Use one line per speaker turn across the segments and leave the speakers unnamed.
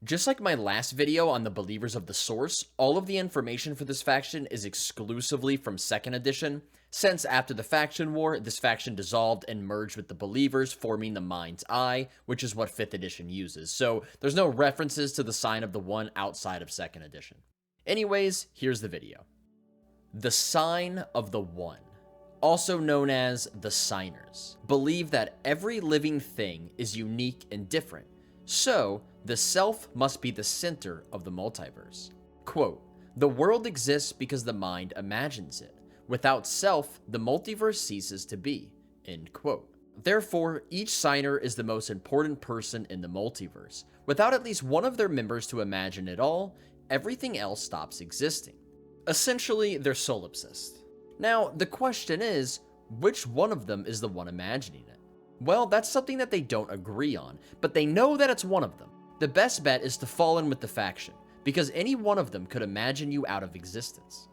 Just like my last video on the Believers of the Source, all of the information for this faction is exclusively from 2nd edition, since after the faction war, this faction dissolved and merged with the Believers, forming the Mind's Eye, which is what 5th edition uses, so there's no references to the Sign of the One outside of 2nd edition. Anyways, here's the video. The Sign of the One, also known as the Signers, believe that every living thing is unique and different, so the self must be the center of the multiverse. Quote, "The world exists because the mind imagines it. Without self, the multiverse ceases to be." End quote. Therefore, each signer is the most important person in the multiverse. Without at least one of their members to imagine it all, everything else stops existing. Essentially, they're solipsists. Now, the question is, which one of them is the one imagining it? Well, that's something that they don't agree on, but they know that it's one of them. The best bet is to fall in with the faction, because any one of them could imagine you out of existence.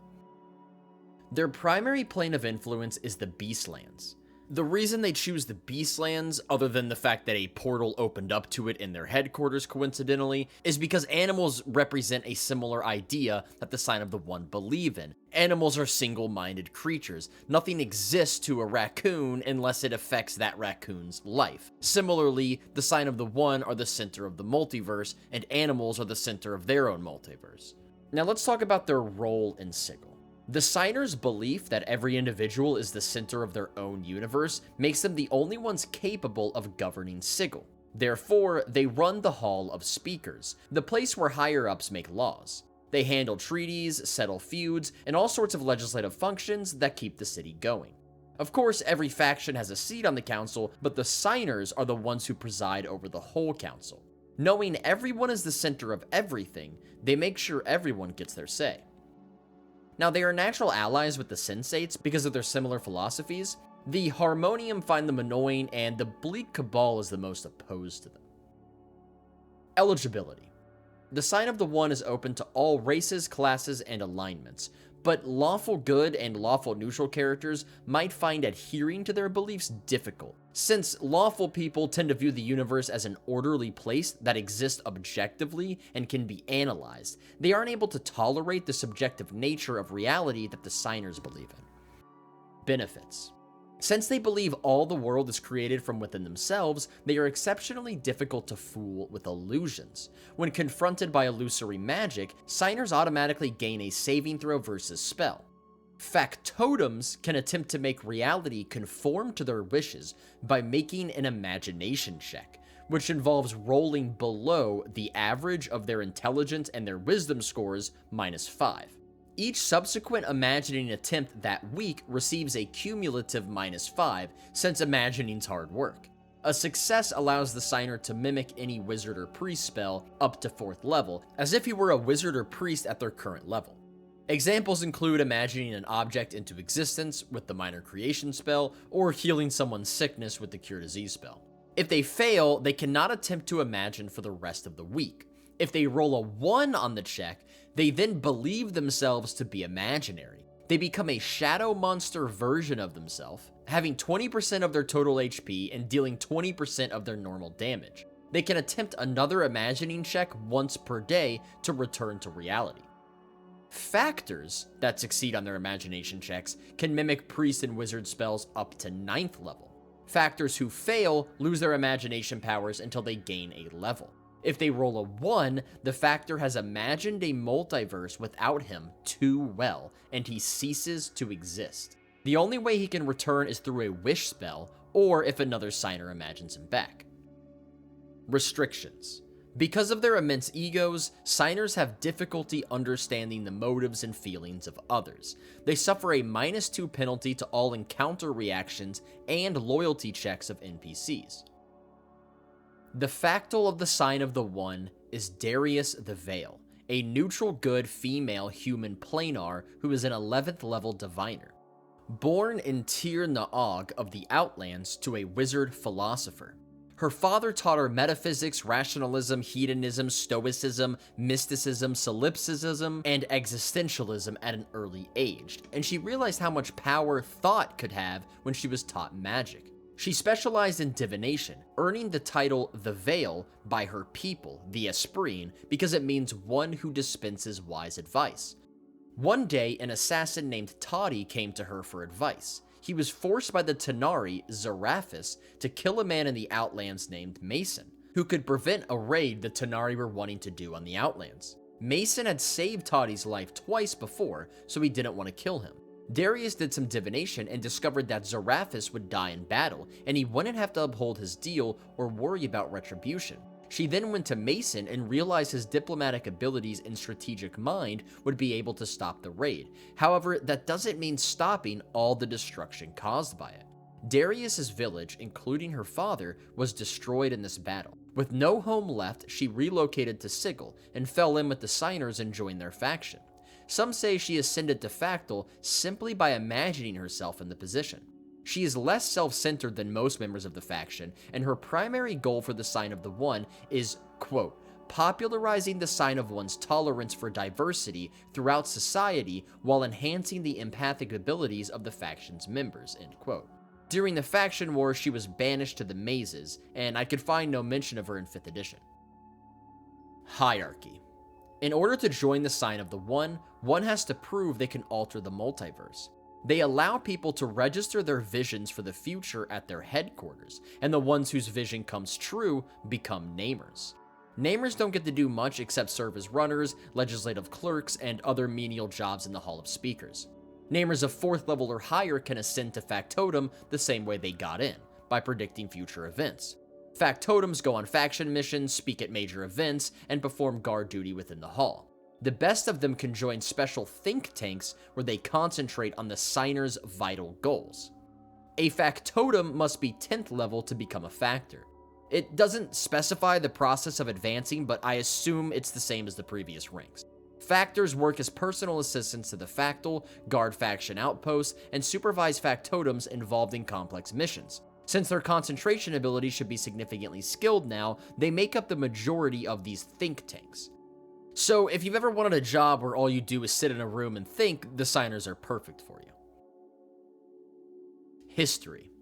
Their primary plane of influence is the Beastlands. The reason they choose the Beastlands, other than the fact that a portal opened up to it in their headquarters coincidentally, is because animals represent a similar idea that the Sign of the One believe in. Animals are single-minded creatures. Nothing exists to a raccoon unless it affects that raccoon's life. Similarly, the Sign of the One are the center of the multiverse, and animals are the center of their own multiverse. Now let's talk about their role in Sigil. The Signers' belief that every individual is the center of their own universe makes them the only ones capable of governing Sigil. Therefore, they run the Hall of Speakers, the place where higher-ups make laws. They handle treaties, settle feuds, and all sorts of legislative functions that keep the city going. Of course, every faction has a seat on the council, but the Signers are the ones who preside over the whole council. Knowing everyone is the center of everything, they make sure everyone gets their say. Now, they are natural allies with the Sensates because of their similar philosophies. The Harmonium find them annoying, and the Bleak Cabal is the most opposed to them. Eligibility. The Sign of the One is open to all races, classes, and alignments, but lawful good and lawful neutral characters might find adhering to their beliefs difficult. Since lawful people tend to view the universe as an orderly place that exists objectively and can be analyzed, they aren't able to tolerate the subjective nature of reality that the Signers believe in. Benefits. Since they believe all the world is created from within themselves, they are exceptionally difficult to fool with illusions. When confronted by illusory magic, Signers automatically gain a saving throw versus spell. Factotums can attempt to make reality conform to their wishes by making an imagination check, which involves rolling below the average of their intelligence and their wisdom scores -5. Each subsequent imagining attempt that week receives a cumulative -5, since imagining's hard work. A success allows the signer to mimic any wizard or priest spell up to 4th level, as if he were a wizard or priest at their current level. Examples include imagining an object into existence with the minor creation spell, or healing someone's sickness with the cure disease spell. If they fail, they cannot attempt to imagine for the rest of the week. If they roll a 1 on the check, they then believe themselves to be imaginary. They become a shadow monster version of themselves, having 20% of their total HP and dealing 20% of their normal damage. They can attempt another imagining check once per day to return to reality. Factors that succeed on their imagination checks can mimic priest and wizard spells up to 9th level. Factors who fail lose their imagination powers until they gain a level. If they roll a 1, the factor has imagined a multiverse without him too well, and he ceases to exist. The only way he can return is through a wish spell, or if another signer imagines him back. Restrictions. Because of their immense egos, signers have difficulty understanding the motives and feelings of others. They suffer a -2 penalty to all encounter reactions and loyalty checks of NPCs. The Factol of the Sign of the One is Darius the Veil, a neutral good female human planar who is an 11th level diviner. Born in Tir Naog of the Outlands to a wizard philosopher. Her father taught her metaphysics, rationalism, hedonism, stoicism, mysticism, solipsism, and existentialism at an early age, and she realized how much power thought could have when she was taught magic. She specialized in divination, earning the title The Veil by her people, the Espreen, because it means one who dispenses wise advice. One day, an assassin named Toddy came to her for advice. He was forced by the Tanari, Zarathus, to kill a man in the Outlands named Mason, who could prevent a raid the Tanari were wanting to do on the Outlands. Mason had saved Toddy's life twice before, so he didn't want to kill him. Darius did some divination and discovered that Zarathus would die in battle, and he wouldn't have to uphold his deal or worry about retribution. She then went to Mason and realized his diplomatic abilities and strategic mind would be able to stop the raid. However, that doesn't mean stopping all the destruction caused by it. Darius's village, including her father, was destroyed in this battle. With no home left, she relocated to Sigil and fell in with the Signers and joined their faction. Some say she ascended to Factol simply by imagining herself in the position. She is less self-centered than most members of the faction, and her primary goal for the Sign of the One is, quote, popularizing the Sign of One's tolerance for diversity throughout society while enhancing the empathic abilities of the faction's members, end quote. During the faction war, she was banished to the mazes, and I could find no mention of her in 5th edition. Hierarchy. In order to join the Sign of the One, one has to prove they can alter the multiverse. They allow people to register their visions for the future at their headquarters, and the ones whose vision comes true become namers. Namers don't get to do much except serve as runners, legislative clerks, and other menial jobs in the Hall of Speakers. Namers of 4th level or higher can ascend to Factotum the same way they got in, by predicting future events. Factotums go on faction missions, speak at major events, and perform guard duty within the hall. The best of them can join special think tanks where they concentrate on the signer's vital goals. A factotum must be 10th level to become a factor. It doesn't specify the process of advancing, but I assume it's the same as the previous ranks. Factors work as personal assistants to the Factol, guard faction outposts, and supervise factotums involved in complex missions. Since their concentration ability should be significantly skilled now, they make up the majority of these think tanks. So if you've ever wanted a job where all you do is sit in a room and think, the signers are perfect for you. History.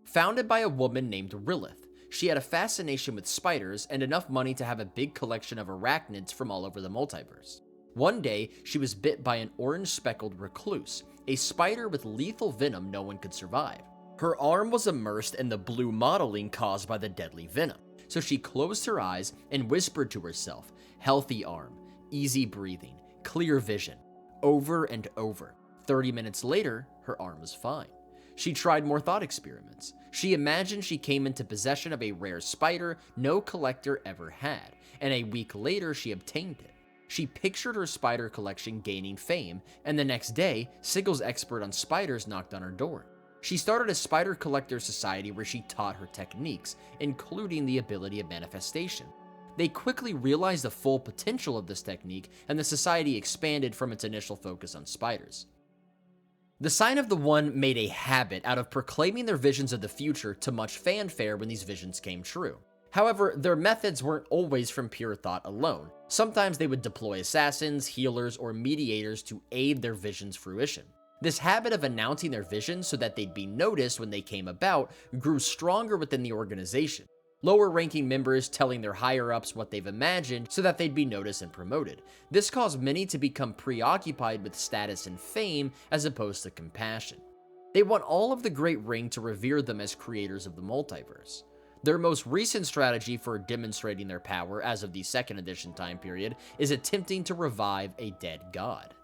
Founded by a woman named Rilith, she had a fascination with spiders and enough money to have a big collection of arachnids from all over the multiverse. One day, she was bit by an orange-speckled recluse, a spider with lethal venom no one could survive. Her arm was immersed in the blue mottling caused by the deadly venom, so she closed her eyes and whispered to herself, "Healthy arm, easy breathing, clear vision," over and over. 30 minutes later, her arm was fine. She tried more thought experiments. She imagined she came into possession of a rare spider no collector ever had, and a week later she obtained it. She pictured her spider collection gaining fame, and the next day, Sigil's expert on spiders knocked on her door. She started a spider collector society where she taught her techniques, including the ability of manifestation. They quickly realized the full potential of this technique, and the society expanded from its initial focus on spiders. The Sign of the One made a habit out of proclaiming their visions of the future to much fanfare when these visions came true. However, their methods weren't always from pure thought alone. Sometimes they would deploy assassins, healers, or mediators to aid their vision's fruition. This habit of announcing their visions so that they'd be noticed when they came about grew stronger within the organization. Lower-ranking members telling their higher-ups what they've imagined so that they'd be noticed and promoted. This caused many to become preoccupied with status and fame as opposed to compassion. They want all of the Great Ring to revere them as creators of the multiverse. Their most recent strategy for demonstrating their power as of the 2nd edition time period is attempting to revive a dead god.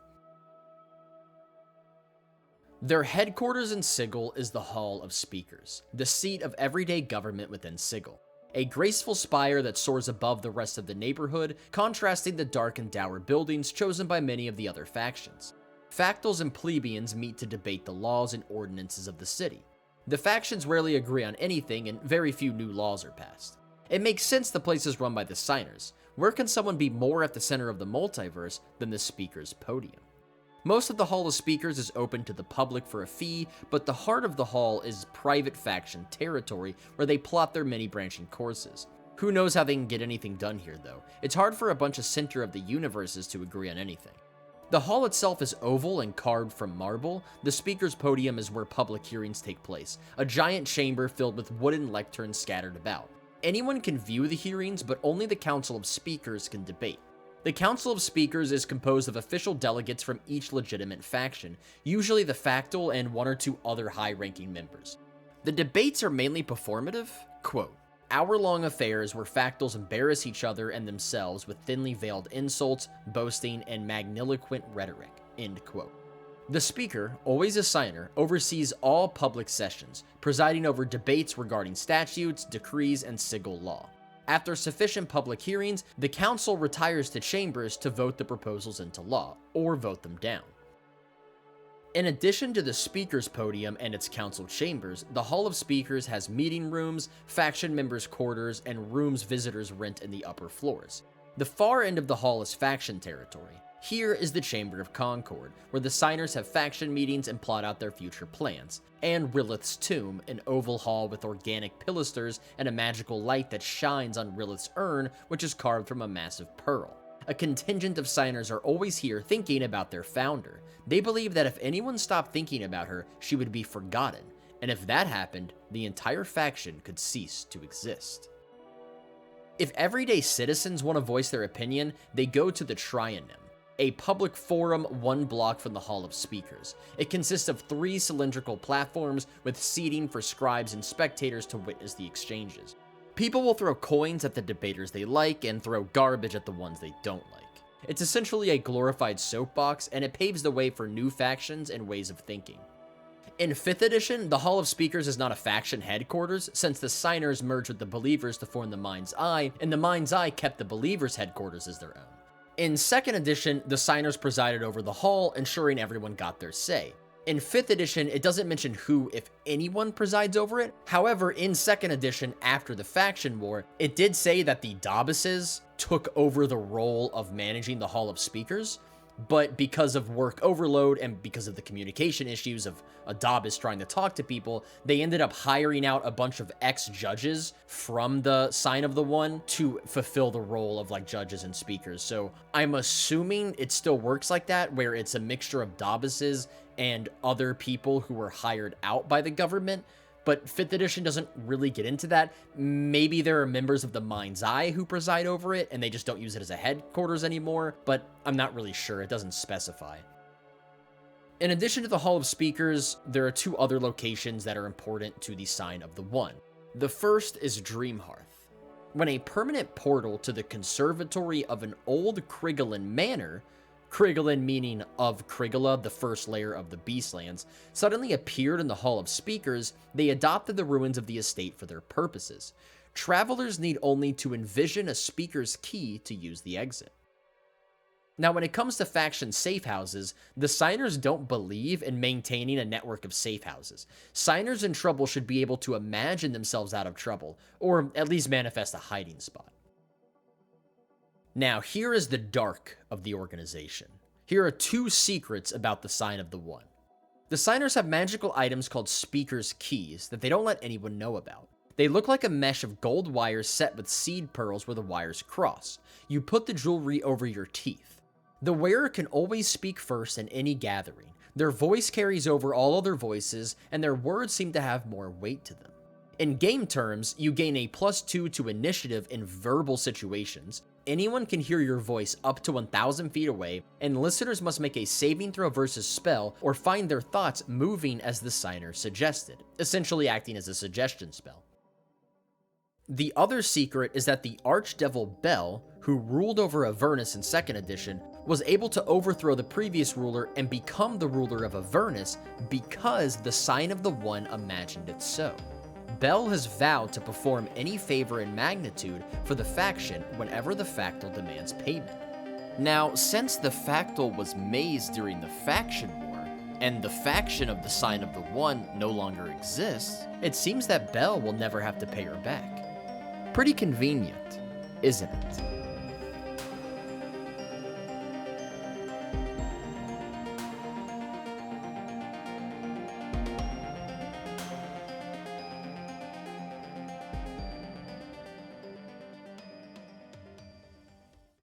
Their headquarters in Sigil is the Hall of Speakers, the seat of everyday government within Sigil. A graceful spire that soars above the rest of the neighborhood, contrasting the dark and dour buildings chosen by many of the other factions. Factols and plebeians meet to debate the laws and ordinances of the city. The factions rarely agree on anything, and very few new laws are passed. It makes sense the place is run by the signers. Where can someone be more at the center of the multiverse than the speaker's podium? Most of the Hall of Speakers is open to the public for a fee, but the heart of the hall is private faction territory where they plot their many branching courses. Who knows how they can get anything done here, though? It's hard for a bunch of center of the universes to agree on anything. The hall itself is oval and carved from marble. The speaker's podium is where public hearings take place, a giant chamber filled with wooden lecterns scattered about. Anyone can view the hearings, but only the Council of Speakers can debate. The Council of Speakers is composed of official delegates from each legitimate faction, usually the Factol and one or two other high-ranking members. The debates are mainly performative, quote, hour-long affairs where Factols embarrass each other and themselves with thinly veiled insults, boasting, and magniloquent rhetoric, end quote. The speaker, always a signer, oversees all public sessions, presiding over debates regarding statutes, decrees, and Sigil law. After sufficient public hearings, the council retires to chambers to vote the proposals into law, or vote them down. In addition to the speaker's podium and its council chambers, the Hall of Speakers has meeting rooms, faction members' quarters, and rooms visitors rent in the upper floors. The far end of the hall is faction territory. Here is the Chamber of Concord, where the signers have faction meetings and plot out their future plans, and Rilith's Tomb, an oval hall with organic pilasters and a magical light that shines on Rilith's urn, which is carved from a massive pearl. A contingent of signers are always here thinking about their founder. They believe that if anyone stopped thinking about her, she would be forgotten, and if that happened, the entire faction could cease to exist. If everyday citizens want to voice their opinion, they go to the Trionym, a public forum 1 block from the Hall of Speakers. It consists of 3 cylindrical platforms with seating for scribes and spectators to witness the exchanges. People will throw coins at the debaters they like and throw garbage at the ones they don't like. It's essentially a glorified soapbox, and it paves the way for new factions and ways of thinking. In 5th edition, the Hall of Speakers is not a faction headquarters, since the signers merged with the believers to form the Mind's Eye, and the Mind's Eye kept the believers' headquarters as their own. In 2nd edition, the signers presided over the hall, ensuring everyone got their say. In 5th edition, it doesn't mention who, if anyone, presides over it. However, in 2nd edition, after the faction war, it did say that the Dabases took over the role of managing the Hall of Speakers, but because of work overload and because of the communication issues of a Dabas trying to talk to people, they ended up hiring out a bunch of ex-judges from the Sign of the One to fulfill the role of like judges and speakers. So I'm assuming it still works like that, where it's a mixture of Dabases and other people who were hired out by the government. But 5th edition doesn't really get into that. Maybe there are members of the Mind's Eye who preside over it, and they just don't use it as a headquarters anymore, but I'm not really sure. It doesn't specify. In addition to the Hall of Speakers, there are 2 other locations that are important to the Sign of the One. The first is Dreamhearth. When a permanent portal to the conservatory of an old Krigalin manor, Krigalin meaning of Krigala, the first layer of the Beastlands, suddenly appeared in the Hall of Speakers, they adopted the ruins of the estate for their purposes. Travelers need only to envision a speaker's key to use the exit. Now, when it comes to faction safehouses, the signers don't believe in maintaining a network of safehouses. Signers in trouble should be able to imagine themselves out of trouble, or at least manifest a hiding spot. Now, here is the dark of the organization. Here are 2 secrets about the Sign of the One. The signers have magical items called Speaker's Keys that they don't let anyone know about. They look like a mesh of gold wires set with seed pearls where the wires cross. You put the jewelry over your teeth. The wearer can always speak first in any gathering. Their voice carries over all other voices, and their words seem to have more weight to them. In game terms, you gain a +2 to initiative in verbal situations. Anyone can hear your voice up to 1,000 feet away, and listeners must make a saving throw versus spell or find their thoughts moving as the signer suggested, essentially acting as a suggestion spell. The other secret is that the Archdevil Bel, who ruled over Avernus in 2nd edition, was able to overthrow the previous ruler and become the ruler of Avernus because the Sign of the One imagined it so. Bel has vowed to perform any favor in magnitude for the faction whenever the Factol demands payment. Now, since the Factol was mazed during the faction war, and the faction of the Sign of the One no longer exists, it seems that Bel will never have to pay her back. Pretty convenient, isn't it?